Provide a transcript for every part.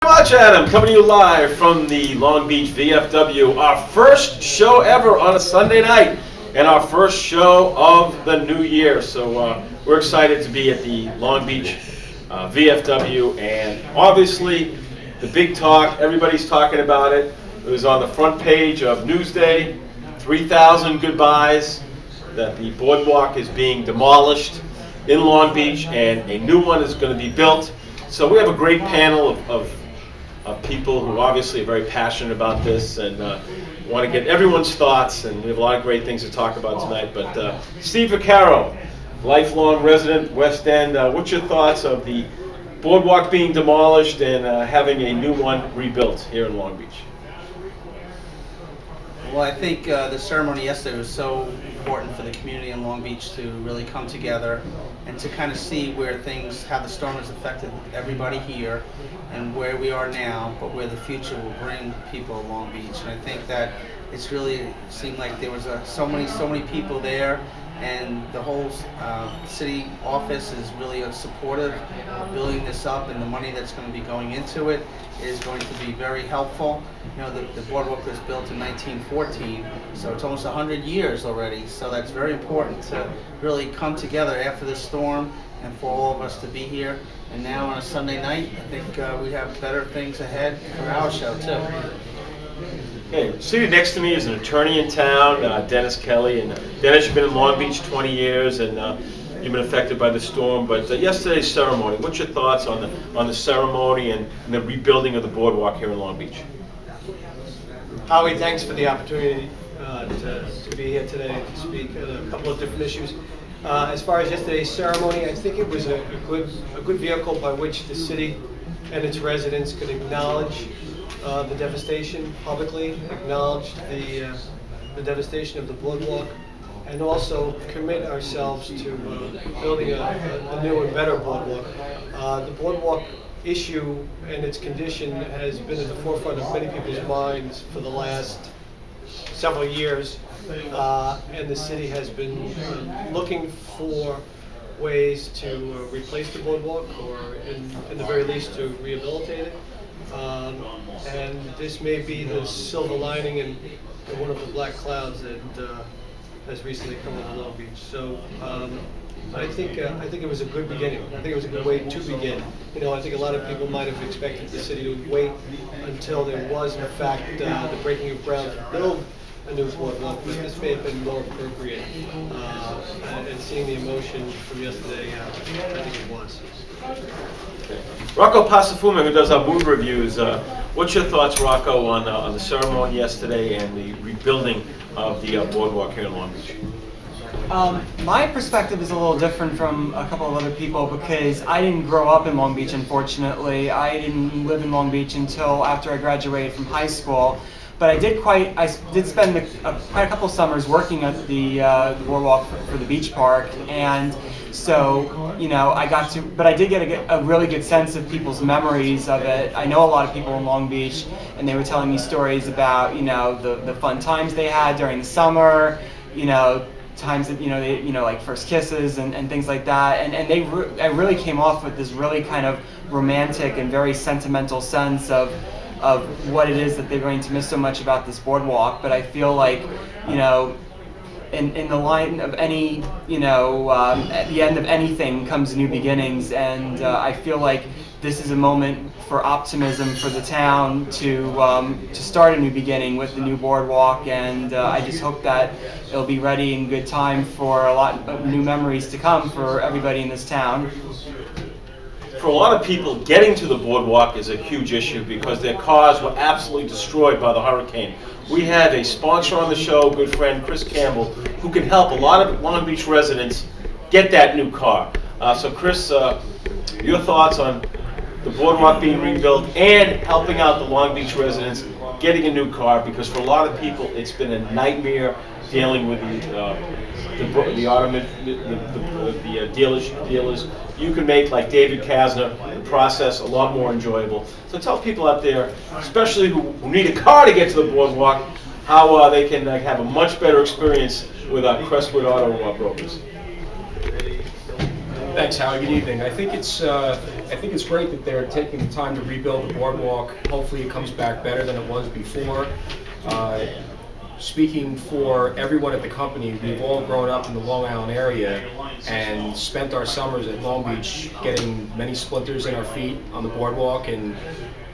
Much, Adam, coming to you live from the Long Beach VFW, our first show ever on a Sunday night and our first show of the new year. So we're excited to be at the Long Beach VFW, and obviously the big talk, everybody's talking about it. It was on the front page of Newsday, 3,000 goodbyes, that the boardwalk is being demolished in Long Beach and a new one is going to be built. So we have a great panel of people who obviously are very passionate about this and want to get everyone's thoughts, and we have a lot of great things to talk about tonight. But Steve Vaccaro, lifelong resident, West End, what's your thoughts of the boardwalk being demolished and having a new one rebuilt here in Long Beach? Well, I think the ceremony yesterday was so important for the community in Long Beach to really come together and to kind of see where things, how the storm has affected everybody here and where we are now, but where the future will bring people in Long Beach. And I think that it's really seemed like there was so many people there, and the whole city office is really supportive of building this up, and the money that's going to be going into it is going to be very helpful. You know, the boardwalk was built in 1914, so it's almost 100 years already, so that's very important to really come together after the storm and for all of us to be here. And now on a Sunday night, I think we have better things ahead for our show too. Okay, seated next to me is an attorney in town, Dennis Kelly. And Dennis, you've been in Long Beach 20 years, and you've been affected by the storm. But yesterday's ceremony, what's your thoughts on the ceremony and the rebuilding of the boardwalk here in Long Beach? Howie, thanks for the opportunity to be here today to speak on a couple of different issues. As far as yesterday's ceremony, I think it was a good vehicle by which the city and its residents could acknowledge the devastation publicly, acknowledge the devastation of the boardwalk, and also commit ourselves to building a new and better boardwalk. The boardwalk issue and its condition has been at the forefront of many people's minds for the last several years, and the city has been looking for ways to replace the boardwalk, or in the very least to rehabilitate it. And this may be the silver lining in one of the black clouds that has recently come over Long Beach. So I think it was a good beginning. I think it was a good way to begin. You know, I think a lot of people might have expected the city to wait until there was, in fact, the breaking of ground to build a new boardwalk, but this may have been more appropriate. And seeing the emotion from yesterday, I think it was. Rocco Pasafuma, who does our movie reviews, what's your thoughts, Rocco, on the ceremony yesterday and the rebuilding of the boardwalk here in Long Beach? My perspective is a little different from a couple of other people because I didn't grow up in Long Beach, unfortunately. I didn't live in Long Beach until after I graduated from high school. But I did spend quite a couple summers working at the boardwalk for the beach park, and so, you know, but I did get a really good sense of people's memories of it. I know a lot of people in Long Beach, and they were telling me stories about, you know, the fun times they had during the summer, you know, times that, like first kisses and things like that, and I really came off with this really kind of romantic and very sentimental sense of what it is that they're going to miss so much about this boardwalk. But I feel like, you know, in the line of any, you know, at the end of anything comes new beginnings, and I feel like this is a moment for optimism for the town to start a new beginning with the new boardwalk, and I just hope that it'll be ready in good time for a lot of new memories to come for everybody in this town. For a lot of people, getting to the boardwalk is a huge issue because their cars were absolutely destroyed by the hurricane. We have a sponsor on the show, good friend Chris Campbell, who can help a lot of Long Beach residents get that new car. So Chris, your thoughts on the boardwalk being rebuilt and helping out the Long Beach residents getting a new car, because for a lot of people it's been a nightmare dealing with the dealers. You can make, like David Kasner, the process a lot more enjoyable. So tell people out there, especially who need a car to get to the boardwalk, how they can have a much better experience with our Crestwood Auto brokers. Thanks, Howie. Good evening. I think it's great that they're taking the time to rebuild the boardwalk. Hopefully, it comes back better than it was before. Speaking for everyone at the company, we've all grown up in the Long Island area and spent our summers at Long Beach getting many splinters in our feet on the boardwalk. And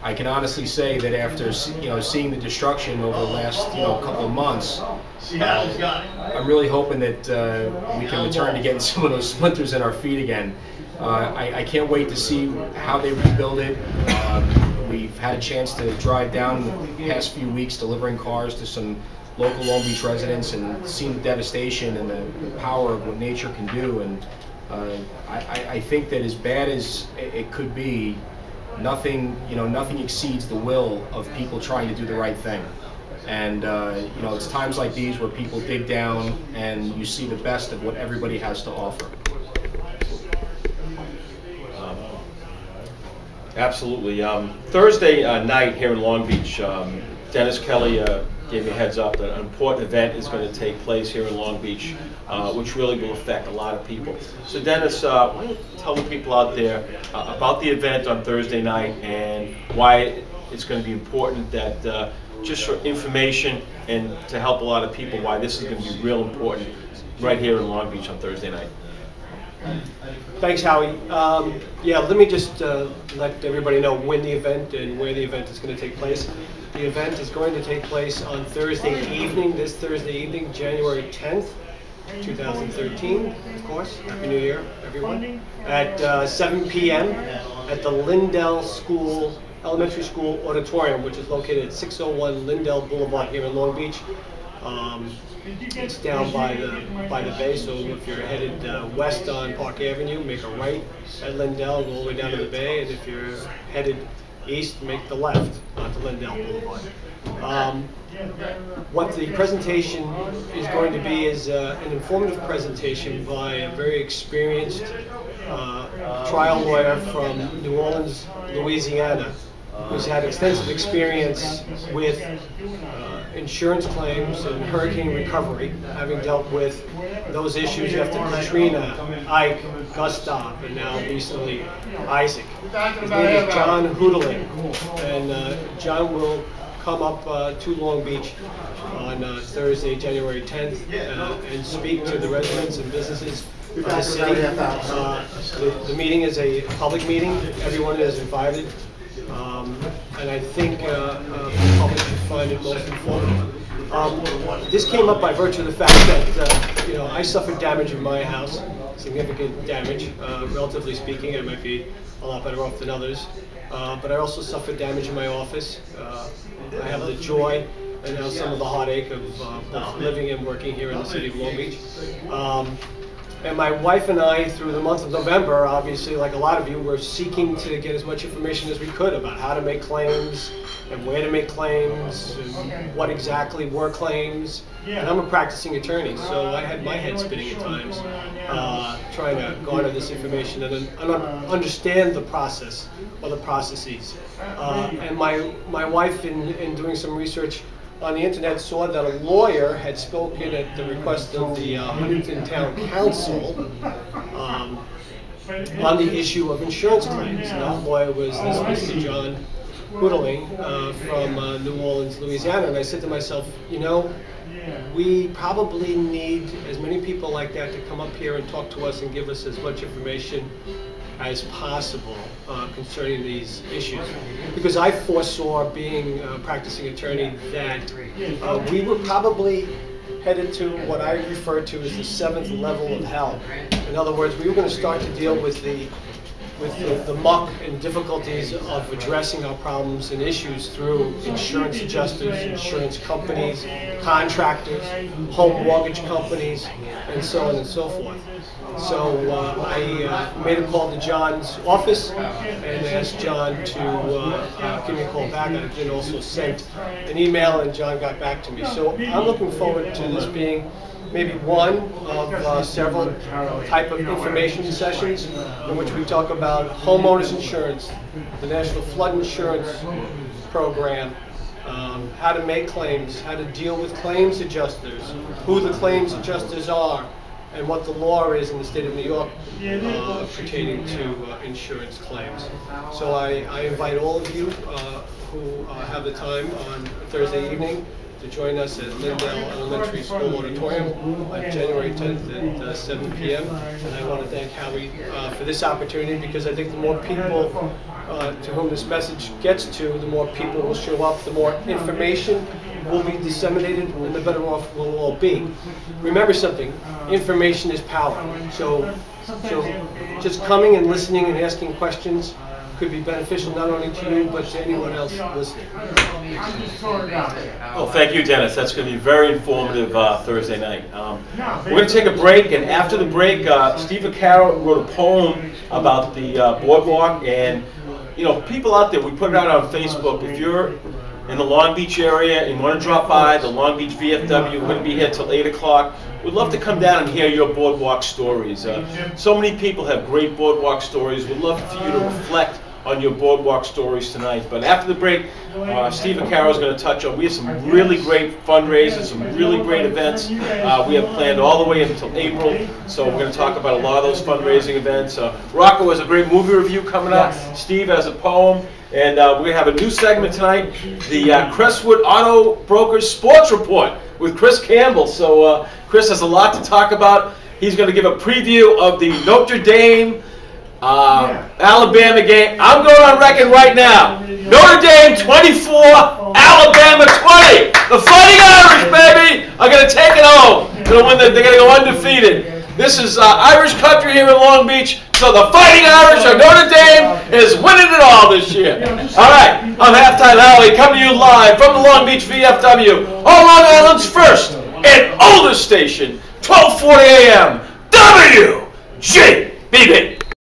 I can honestly say that after seeing the destruction over the last couple of months, I'm really hoping that we can return to getting some of those splinters in our feet again. I can't wait to see how they rebuild it. We've had a chance to drive down the past few weeks delivering cars to some local Long Beach residents and seen the devastation and the power of what nature can do. And I think that as bad as it could be, nothing exceeds the will of people trying to do the right thing. And it's times like these where people dig down and you see the best of what everybody has to offer. Absolutely. Thursday night here in Long Beach, Dennis Kelly gave me a heads up that an important event is going to take place here in Long Beach, which really will affect a lot of people. So Dennis, why don't you tell the people out there about the event on Thursday night and why it's going to be important that just for information and to help a lot of people, why this is going to be real important right here in Long Beach on Thursday night. Thanks, Howie. Yeah, let me just let everybody know when the event and where the event is going to take place. The event is going to take place on Thursday evening, this Thursday evening, January 10th, 2013, of course. Happy New Year, everyone. At 7 p.m. at the Lindell Elementary School Auditorium, which is located at 601 Lindell Boulevard here in Long Beach. It's down by the bay, so if you're headed west on Park Avenue, make a right at Lindell, go all the way down to the bay, and if you're headed east, make the left onto Lindell Boulevard. What the presentation is going to be is an informative presentation by a very experienced trial lawyer from New Orleans, Louisiana, who's had extensive experience with insurance claims and hurricane recovery, having dealt with those issues after Katrina, Ike, Gustav, and now recently Isaac. His name is John Hoodling, and John will come up to Long Beach on Thursday, January 10th, and speak to the residents and businesses of the city. The meeting is a public meeting. Everyone is invited. And I think the public should find it most informative. This came up by virtue of the fact that I suffered damage in my house, significant damage, relatively speaking. I might be a lot better off than others. But I also suffered damage in my office. I have the joy and now some of the heartache of both living and working here in the city of Long Beach. And my wife and I, through the month of November, obviously, like a lot of you, were seeking to get as much information as we could about how to make claims and where to make claims and what exactly were claims. And I'm a practicing attorney, so I had my head spinning at times, trying to garner this information and understand the process or the processes. And my wife, in doing some research on the internet, saw that a lawyer had spoken at the request of the Huntington Town Council on the issue of insurance claims. And that lawyer was this Mr. John Hoodling from New Orleans, Louisiana. And I said to myself, we probably need as many people like that to come up here and talk to us and give us as much information as possible concerning these issues. Because I foresaw, being a practicing attorney, that we were probably headed to what I refer to as the 7th level of hell. In other words, we were going to start to deal with the muck and difficulties of addressing our problems and issues through insurance adjusters, insurance companies, contractors, home mortgage companies, and so on and so forth. So I made a call to John's office and asked John to give me a call back. I then also sent an email, and John got back to me. So I'm looking forward to this being maybe one of several type of information sessions in which we talk about homeowners insurance, the National Flood Insurance Program, how to make claims, how to deal with claims adjusters, who the claims adjusters are, and what the law is in the state of New York pertaining to insurance claims. So I invite all of you who have the time on Thursday evening to join us at Lindale Elementary School Auditorium on January 10th at 7 p.m. And I want to thank Howie for this opportunity, because I think the more people to whom this message gets to, the more people will show up, the more information will be disseminated, and the better off we'll all be. Remember something, information is power. So just coming and listening and asking questions could be beneficial not only to you, but to anyone else listening. Oh, thank you, Dennis. That's going to be very informative Thursday night. We're going to take a break, and after the break, Steve Vaccaro wrote a poem about the Boardwalk, and you know, people out there, we put it out on Facebook. If you're in the Long Beach area and want to drop by the Long Beach VFW, we're going to be here till 8 o'clock. We'd love to come down and hear your Boardwalk stories. So many people have great Boardwalk stories. We'd love for you to reflect on your Boardwalk stories tonight. But after the break, Steve Vaccaro is going to touch on, we have some really great fundraisers, some really great events we have planned all the way until April. So we're going to talk about a lot of those fundraising events. Rocco has a great movie review coming up. Steve has a poem. And we're going to have a new segment tonight, the Crestwood Auto Brokers Sports Report with Chris Campbell. So Chris has a lot to talk about. He's going to give a preview of the Notre Dame Alabama game. I'm going on record right now. Notre Dame 24, Alabama 20. The Fighting Irish, baby, are going to take it home. They're going to go undefeated. This is Irish country here in Long Beach, so the Fighting Irish of Notre Dame is winning it all this year. All right, I'm Halftime Howie, coming to you live from the Long Beach VFW, on Long Island's first and oldest station, 1240 AM, WGBB.